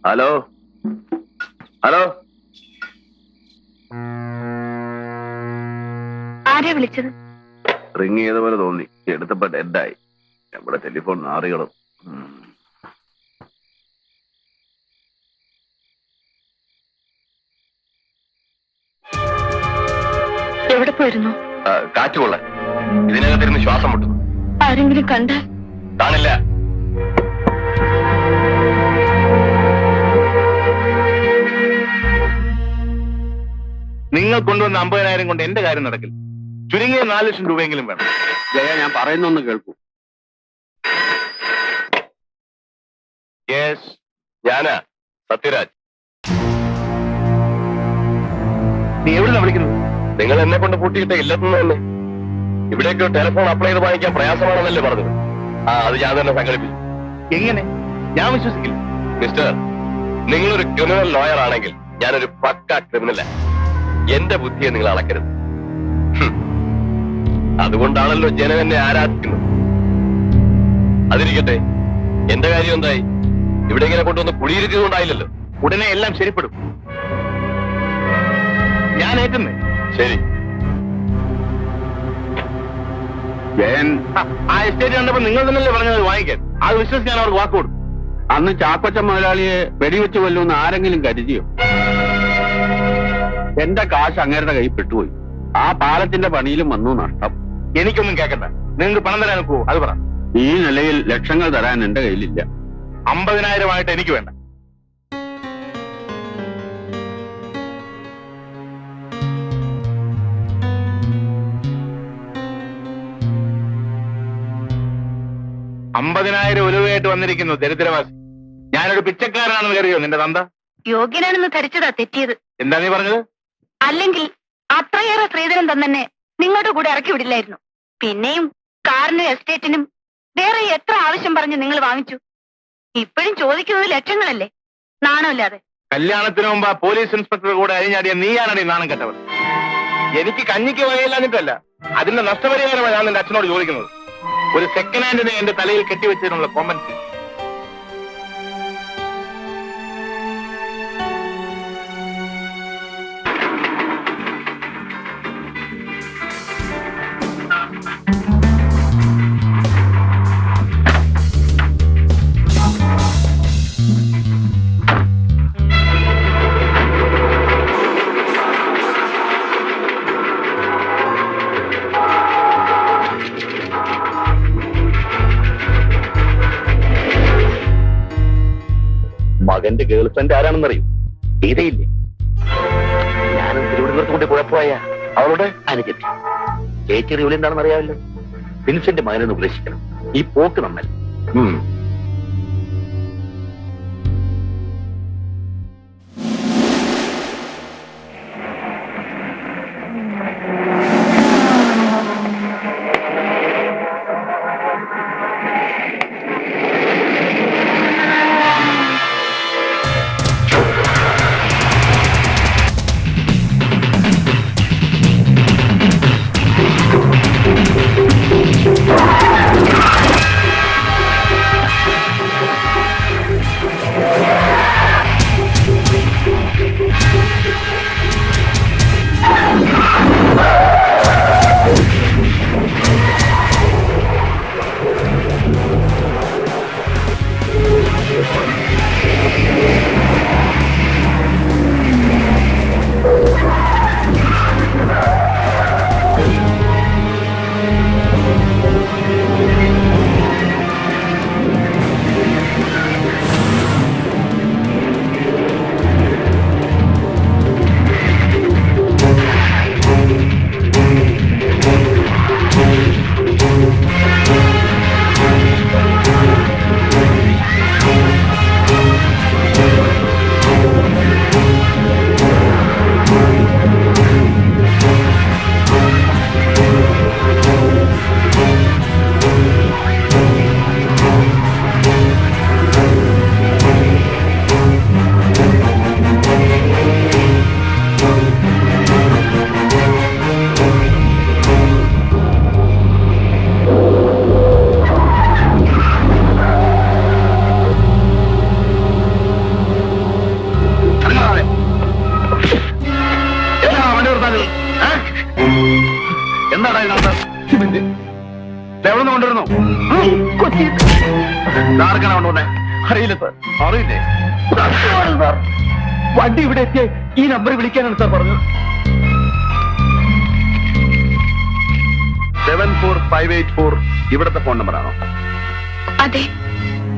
Hello hello, ആരാ വിളിച്ചത്? Ring ചെയ്ത പോലെ തോന്നി, എടുത്തപ്പോ ഡെഡായി. നമ്മുടെ ടെലിഫോൺ നാറികളും. എവിടെ പോയിരുന്നു? കാറ്റുകൊള്ള, ഇതിനകത്തിരുന്ന് ശ്വാസം മുട്ടുന്നു. ആരെങ്കിലും കണ്ടാൽ? കാണില്ല. നിങ്ങൾ കൊണ്ടുവന്ന 50,000 കൊണ്ട് എന്റെ കാര്യം നടക്കില്ല. ചുരുങ്ങിയ 4 ലക്ഷം രൂപയെങ്കിലും വേണം. ജയ, ഞാൻ പറയുന്നൊന്ന് കേൾക്കൂ. യെസ്, ഞാനാ സത്യരാജ്. നീ എവിടെ വിളിക്കുന്നത്? നിങ്ങൾ എന്നെ കൊണ്ട് പൂട്ടിയിട്ട ഇല്ലെന്ന് തന്നെ. ഇവിടേക്ക് ടെലിഫോൺ അപ്ലൈ ചെയ്ത് വാങ്ങിക്കാൻ പ്രയാസമാണെന്നല്ലേ പറഞ്ഞത്? അത് ഞാൻ തന്നെ സംഘടിപ്പിച്ചു. എങ്ങനെ? ഞാൻ വിശ്വസിക്കില്ല. മിസ്റ്റർ, നിങ്ങളൊരു ക്രിമിനൽ ലോയർ ആണെങ്കിൽ ഞാനൊരു പക്ക ക്രിമിനലാ. എന്റെ ബുദ്ധിയെ നിങ്ങൾ അളക്കരുത്. അതുകൊണ്ടാണല്ലോ ജനം എന്നെ ആരാധിക്കുന്നത്. അതിരിക്കട്ടെ, എന്റെ കാര്യം എന്തായി? ഇവിടെ ഇങ്ങനെ കൊണ്ടുവന്ന് കുടിയിരുത്തിയതുകൊണ്ടായില്ലല്ലോ. ഉടനെ എല്ലാം ശരിപ്പെടും. ഞാൻ ഏറ്റുന്നേ. ശരി. ജയൻ, ആ എസ്റ്റേറ്റ് കണ്ടപ്പോ നിങ്ങൾ തന്നെയല്ലേ പറഞ്ഞത് വാങ്ങിക്കാൻ? അത് വിശ്വസിച്ച് ഞാൻ അവർക്ക് വാക്ക് കൊടുത്തു. അന്ന് ചാക്കോച്ച മുതലാളിയെ വെടിവെച്ച് കൊല്ലുമെന്ന് ആരെങ്കിലും കരുതിയോ? എന്റെ കാശ് അങ്ങേരുടെ കൈ പെട്ടുപോയി. ആ പാലത്തിന്റെ പണിയിലും വന്നു നഷ്ടം. എനിക്കൊന്നും കേൾക്കണ്ട. നിങ്ങൾക്ക് പണം തരാൻ നോക്കുവോ? അത് പറ. ഈ നിലയിൽ ലക്ഷങ്ങൾ തരാൻ എന്റെ കയ്യിലില്ല. 50,000 എനിക്ക് വേണ്ട. ഉലുവയായിട്ട് വന്നിരിക്കുന്നു ദരിദ്രവാസി. ഞാനൊരു പിച്ചക്കാരനാണെന്ന് കരുതിയോ നിന്റെ തന്ത? യോഗ്യനാണെന്ന് ധരിച്ചതാ തെറ്റിയത്. എന്താ നീ പറഞ്ഞത്? അല്ലെങ്കിൽ അത്രയേറെ സ്ത്രീധനം തന്നെ നിങ്ങളുടെ കൂടെ ഇറക്കി വിടില്ലായിരുന്നു. പിന്നെയും കാറിനും എസ്റ്റേറ്റിനും വേറെ എത്ര ആവശ്യം പറഞ്ഞ് നിങ്ങൾ വാങ്ങിച്ചു? ഇപ്പോഴും ചോദിക്കുന്നത് ലക്ഷങ്ങളല്ലേ? നാണമില്ലാതെ. കല്യാണത്തിന് മുമ്പ് ആ പോലീസ് ഇൻസ്പെക്ടർ കൂടെ അഴിഞ്ഞാടിയ നീയാണടി നാണം കെട്ടവർ. എനിക്ക് കഞ്ഞിക്ക് വകയില്ലാഞ്ഞിട്ടല്ല, അതിന്റെ നഷ്ടപരിഹാരമാണ് ഞാൻ നിന്റെ അച്ഛനോട് ചോദിക്കുന്നത്. ഒരു സെക്കൻഡ് ഹാൻഡിനെ എന്റെ തലയിൽ കെട്ടിവെച്ചതിനുള്ള കോമ്പൻസേഷൻ. മകന്റെ ഗേൾ ഫ്രണ്ട് ആരാണെന്നറിയും? ഗീതയില്ലേ? ഞാനും തിരുവനന്തപുരത്ത് കൊണ്ട് കുഴപ്പമായ അവളുടെ അനുജത്തി. ചേച്ചി ജോലി എന്താണെന്ന് അറിയാമല്ലോ. വിൻസെന്റ് മകനൊന്ന് ഉപദേശിക്കണം. ഈ പോക്ക് നന്നല്ല. എന്താടാ ഇതിനകത്ത്? എവിടെ നിന്ന് കൊണ്ടുവരുന്നു? കൊച്ചി ആർക്കാണ് കൊണ്ടുവന്നേ? അറിയില്ല സാർ. അറിയില്ലേ? സാർ വണ്ടി ഇവിടെ എത്തിയ ഈ നമ്പർ വിളിക്കാനാണ് സാർ പറഞ്ഞത്. 74584 ഇവിടുത്തെ ഫോൺ നമ്പറാണോ? അതെ.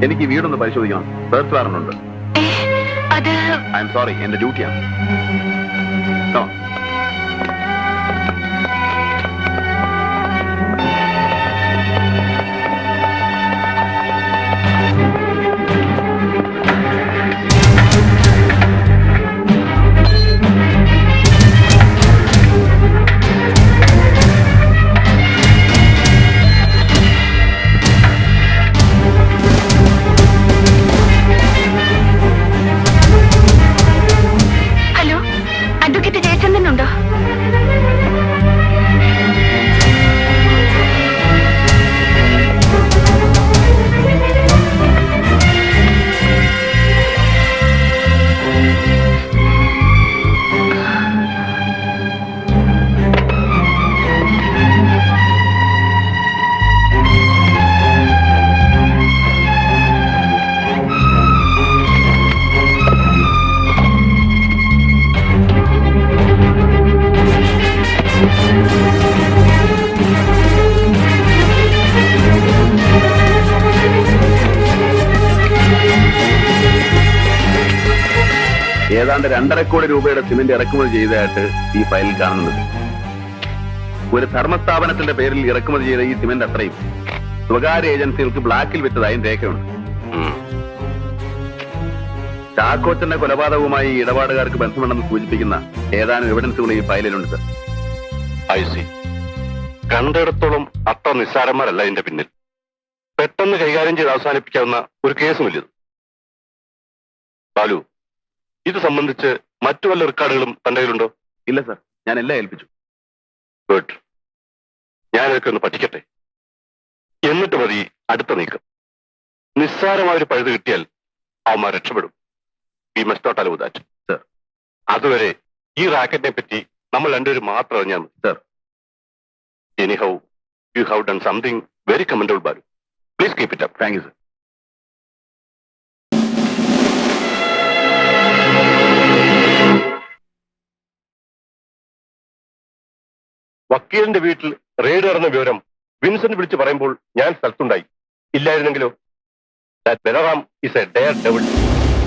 എനിക്ക് വീടൊന്ന് പരിശോധിക്കണം. സെർച്ച് വാറന്റ് ഉണ്ട്. അത് ഐ എം സോറി, എന്റെ ഡ്യൂട്ടിയാണ്. ഹലോ, അഡ്വക്കേറ്റ് ജയചന്ദ്രൻ ഉണ്ടോ? ഏതാണ്ട് 2.5 കോടി രൂപയുടെ സിമന്റ് ഇറക്കുമതി ചെയ്തതായിട്ട് ഈ ഫയലിൽ കാണുന്നുണ്ട്. ഒരു ധർമ്മസ്ഥാപനത്തിന്റെ പേരിൽ ഇറക്കുമതി ചെയ്ത ഈ സിമന്റ് അത്രയും സ്വകാര്യ ഏജൻസികൾക്ക് ബ്ലാക്കിൽ വിറ്റതായും രേഖയുണ്ട്. ചാക്കോച്ചന്റെ കൊലപാതകവുമായി ഇടപാടുകാർക്ക് ബന്ധമുണ്ടെന്ന് സൂചിപ്പിക്കുന്ന ഏതാനും എവിഡൻസുകൾ ഈ ഫയലിലുണ്ട് സർ. I see. കണ്ടിടത്തോളം അത്ര നിസ്സാരന്മാരല്ല ഇതിന്റെ പിന്നിൽ. പെട്ടെന്ന് കൈകാര്യം ചെയ്ത് അവസാനിപ്പിക്കാവുന്ന ഒരു കേസുമില്ലത്. ബാലു, ഇത് സംബന്ധിച്ച് മറ്റു വല്ല റെക്കോർഡുകളും തന്റെ കയ്യിലുണ്ടോ? ഇല്ല സർ, ഞാൻ എല്ലാം ഏൽപ്പിച്ചു. ഗുഡ്. ഞാനതൊക്കെ ഒന്ന് പഠിക്കട്ടെ, എന്നിട്ട് മതി അടുത്ത നീക്കം. നിസ്സാരമായൊരു പഴുത് കിട്ടിയാൽ അവന്മാർ രക്ഷപ്പെടും. We must not allow that sir. അതുവരെ ഈ റാക്കറ്റിനെ പറ്റി നമ്മൾ രണ്ടുപേരും മാത്രം അറിഞ്ഞാൽ മതി സർ. Anyhow you have done something very commendable Balu. Please keep it up. Thank you sir. വക്കീലിന്റെ വീട്ടിൽ റെയ്ഡ് നടന്ന വിവരം വിൻസെന്റ് വിളിച്ച് പറയുമ്പോൾ ഞാൻ സ്ഥലത്തുണ്ടായി. ഇല്ലായിരുന്നെങ്കിലോ? Balaram is a daredevil.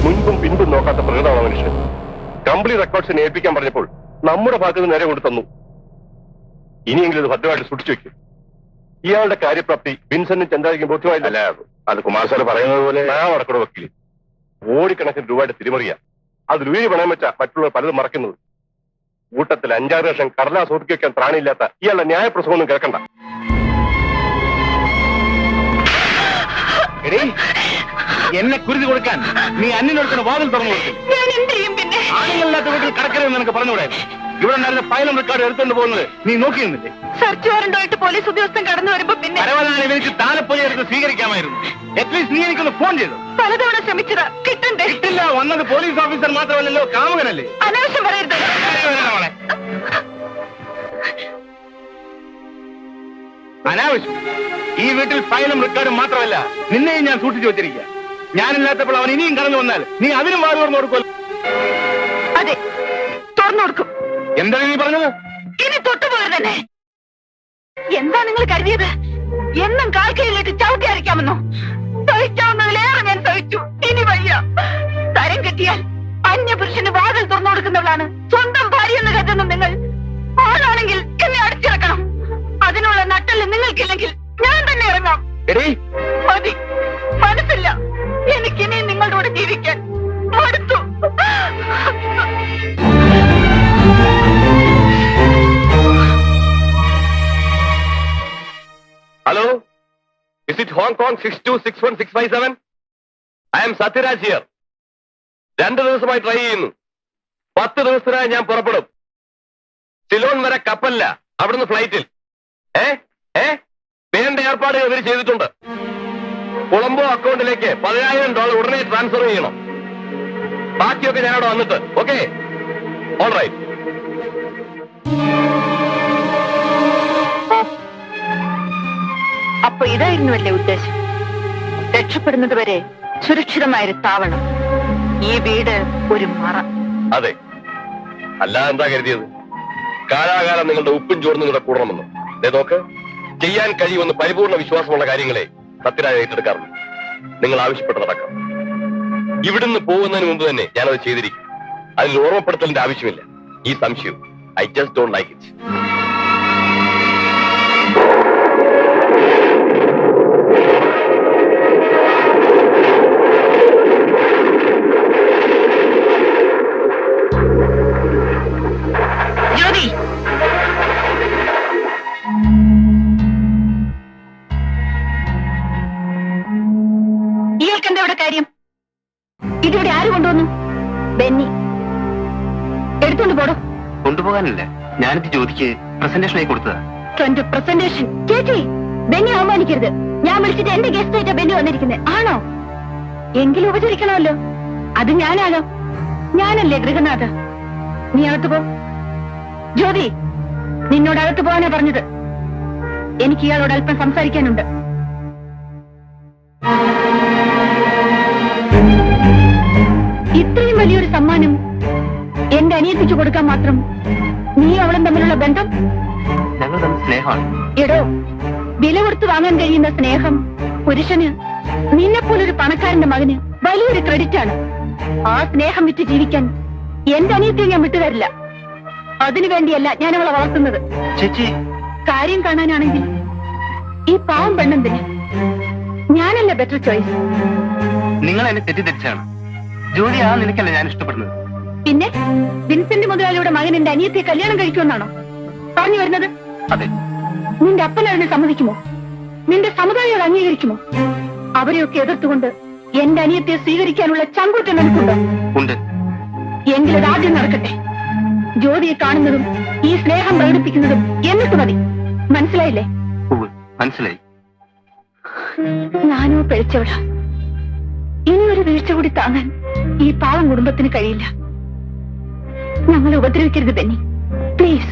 മുൻപും പിൻപും നോക്കാത്ത പ്രകൃതമാണ് മനുഷ്യൻ. കമ്പനി റെക്കോർഡ്സിനെ ഏൽപ്പിക്കാൻ പറഞ്ഞപ്പോൾ നമ്മുടെ ഭാഗത്ത് നേരെ കൊണ്ടു തന്നു. ഇനിയെങ്കിലും ഇത് ഭദ്രമായിട്ട് സൂക്ഷിച്ചു വെക്കും. ഇയാളുടെ കാര്യപ്രാപ്തി വിൻസെന്റിന് ചന്ദ്രാദിക്കും ബോധ്യമായില്ല. അല്ല, അത് കുമാർ സാർ പറയുന്നത് പോലെ ഞാൻ അടക്കട വക്കീല്. കോടിക്കണക്കിന് രൂപയുടെ തിരിമറിയ അതിൽ ഉയരി പണയം വെച്ച മറ്റുള്ളവർ പലതും മറക്കുന്നത്. കൂട്ടത്തിൽ 5-6 ലക്ഷം കടലാസ് ഒതുക്കി വെക്കാൻ പ്രാണിയില്ലാത്ത ഇയാളുടെ ന്യായപ്രസംഗമൊന്നും കേൾക്കണ്ട. എന്നെ കുരുതി കൊടുക്കാൻ നീ അന്യനൊടുക്കുന്ന വാതിൽ തുറന്നു കൊടുക്കില്ല. ഞാൻ എന്ത് ചെയ്യും പിന്നെ? ആണുങ്ങളില്ലാത്ത വീട്ടിൽ കടക്കരുതെന്ന് നിനക്ക് പറഞ്ഞുകൂടെ? ഇവിടെ ഉണ്ടായിരുന്ന ഫയലും റെക്കോർഡ് എടുത്തുകൊണ്ട് പോകുന്നത് നീ നോക്കിയിരുന്നില്ലേ? സെർച്ച് വാറന്റുമായിട്ട് പോലീസ് ഉദ്യോഗസ്ഥൻ കടന്നു വരുമ്പോ പിന്നെ പരവനാണ് എനിക്ക് താലപ്പൊലി എടുത്ത് സ്വീകരിക്കാമായിരുന്നു. അറ്റ്ലീസ്റ്റ് നീ എനിക്കൊന്ന് ഫോൺ ചെയ്തു. പലതവണ ശ്രമിച്ചതാ, കിട്ടണ്ടേ? കിട്ടില്ല. വന്നത് പോലീസ് ഓഫീസർ മാത്രമല്ലല്ലോ, കാമുകനല്ലേ? അനാവശ്യം പറയരുത്. മോളെ, അനാവശ്യം. ഈ വീട്ടിൽ ഫയലും റെക്കോർഡും മാത്രമല്ല, നിന്നെയും ഞാൻ സൂക്ഷിച്ചു വെച്ചിരിക്കുക. ഞാനില്ലാത്തപ്പോൾ അവൻ ഇനിയും കടന്നു വന്നാൽ നീ അതിനും വാതി തുറന്നു കൊടുക്കുമല്ലോ. അതെ, തുറന്നു കൊടുക്കും. എന്താണ് നീ പറഞ്ഞത്? ഇനി തൊട്ടുപോലെ തന്നെ. എന്താ നിങ്ങൾ കരുതിയത്? എന്നും കാൽക്കയിലിട്ട് ചവിട്ടി അരയ്ക്കാമെന്നോ? സഹിക്കാവുന്നതിലേറെ ഞാൻ സഹിച്ചു. ഇനി വയ്യ. തരം കിട്ടിയാൽ അന്യപുരുഷന് വാതിൽ തുറന്നു കൊടുക്കുന്നവളാണ് സ്വന്തം ഭാര്യ എന്ന് കരുതുന്ന നിങ്ങൾ. ആളാണെങ്കിൽ എന്നെ അടിച്ചിറക്കണം. അതിനുള്ള നട്ടല് നിങ്ങൾക്കില്ലെങ്കിൽ ഞാൻ തന്നെ ഇറങ്ങാം. മതി, മനസ്സില്ല. എനിക്കിനി നിങ്ങളുടെ കൂടെ ജീവിക്കാൻ മടുത്തു. Hello, is it Hong Kong 6261-657? I M Sathyaraj here. 2 ദിവസമായി ട്രൈ ചെയ്യുന്നു. 10 ദിവസത്തിനായി ഞാൻ പുറപ്പെടും. സിലോൺ വരെ കപ്പലില്ല, അവിടുന്ന് ഫ്ലൈറ്റിൽ. വേണ്ട ഏർപ്പാടുകൾ ഇവർ ചെയ്തിട്ടുണ്ട്. കൊളംബോ അക്കൗണ്ടിലേക്ക് $10,000 ഉടനെ ട്രാൻസ്ഫർ ചെയ്യണം. ബാക്കിയൊക്കെ ഞാനവിടെ വന്നിട്ട്. Okay, all right. അപ്പൊ ഇതായിരുന്നുവല്ലേ ഉദ്ദേശം? രക്ഷപ്പെടുന്നത് വരെ സുരക്ഷിതമായൊരു താവളം, ഈ വീട് ഒരു മറ. അതെ, അല്ലാതെ എന്താ കരുതിയത്? കാലാകാലം നിങ്ങളുടെ ഉപ്പും ചോറും നിങ്ങളുടെ കൂടണമെന്ന്. ദേ നോക്ക്, ചെയ്യാൻ കഴിയുമെന്ന് പരിപൂർണ വിശ്വാസമുള്ള കാര്യങ്ങളെ സത്യരായ ഏറ്റെടുക്കാറുണ്ട്. നിങ്ങൾ ആവശ്യപ്പെട്ട് നടക്കാം. ഇവിടുന്ന് പോകുന്നതിന് മുമ്പ് തന്നെ ഞാനത് ചെയ്തിരിക്കും. അതിൽ ഓർമ്മപ്പെടുത്തലിന്റെ ആവശ്യമില്ല. ഈ സംശയം I just don't like it. Jyothi, ഇയാൾക്ക് എന്താ ഇവിടെ കാര്യം? ഇതിവിടെ ആര് കൊണ്ടുവന്നു? ബെന്നി. എടുത്തോണ്ട് പോടോ. കൊണ്ടുപോകാനല്ല, ഞാനിത് ജ്യോതിക്ക് പ്രസന്റേഷനായി കൊടുത്തതാ. Trend presentation? ചേച്ചി, ബെന്നി അവമാനിക്കരുത്. ഞാൻ വിളിച്ചിട്ട് എന്റെ ഗസ്റ്റ് ആയിട്ടാ ബെന്നി വന്നിരിക്കുന്നത്. ആണോ? എങ്കിലും ഉപചരിക്കണമല്ലോ. അത് ഞാനാണോ? ഞാനല്ലേ ഗൃഹനാഥ. നീ അകത്ത് പോ. ജ്യോതി, നിന്നോട് അകത്ത് പോകാനാ പറഞ്ഞത്. എനിക്ക് ഇയാളോട് അല്പം സംസാരിക്കാനുണ്ട്. ഇത്രയും വലിയൊരു സമ്മാനം എന്റെ അനിയത്തിക്ക് കൊടുക്കാൻ മാത്രം നീ അവളും തമ്മിലുള്ള ബന്ധം? ഞങ്ങൾ തമ്മിൽ സ്നേഹമാണ്. എടോ, വില കൊടുത്ത് വാങ്ങാൻ കഴിയുന്ന സ്നേഹം പുരുഷന് നിന്നെപ്പോലൊരു പണക്കാരന്റെ മകന് വലിയൊരു ക്രെഡിറ്റ് ആണ്. ആ സ്നേഹം വിറ്റ് ജീവിക്കാൻ എന്റെ അനിയത്തിയെ ഞാൻ വിട്ടുതരില്ല. അതിനുവേണ്ടിയല്ല ഞാൻ അവളെ വളർത്തുന്നത്. ചേച്ചി, കാര്യം കാണാനാണെങ്കിൽ ഈ പാവം പെണ്ണെന്തിന്? ഞാനല്ല ബെറ്റർ ചോയ്സ്. നിങ്ങൾ എന്നെ തെറ്റിദ്ധരിച്ചാണ്. ജ്യോതി ആ നിനക്കല്ല ഞാൻ ഇഷ്ടപ്പെടുന്നത്. പിന്നെ വിൻസെന്റ് മുതലാളിയുടെ മകൻ എന്റെ അനിയത്തിയെ കല്യാണം കഴിക്കുമെന്നാണോ പറഞ്ഞു വരുന്നത്? അതെ. നിന്റെ അപ്പൻ അതിനെ സമ്മതിക്കുമോ? നിന്റെ സമുദായം അംഗീകരിക്കുമോ? അവരെയൊക്കെ എതിർത്തുകൊണ്ട് എന്റെ അനിയത്തിയെ സ്വീകരിക്കാനുള്ള ചങ്കൂറ്റം നിനക്കുണ്ടോ? ഉണ്ട്. എങ്കിലത് ആദ്യം നടക്കട്ടെ. ജ്യോതിയെ കാണുന്നതും ഈ സ്നേഹം പ്രകടിപ്പിക്കുന്നതും എന്നിട്ട് മതി. മനസ്സിലായില്ലേ? മനസ്സിലായി. ഞാനോ പിഴച്ചവള. ഇനിയൊരു വീഴ്ച കൂടി താങ്ങാൻ ഈ പാവം കുടുംബത്തിന് കഴിയില്ല. ഞങ്ങളെ ഉപദ്രവിക്കരുത് ബെന്നി, പ്ലീസ്.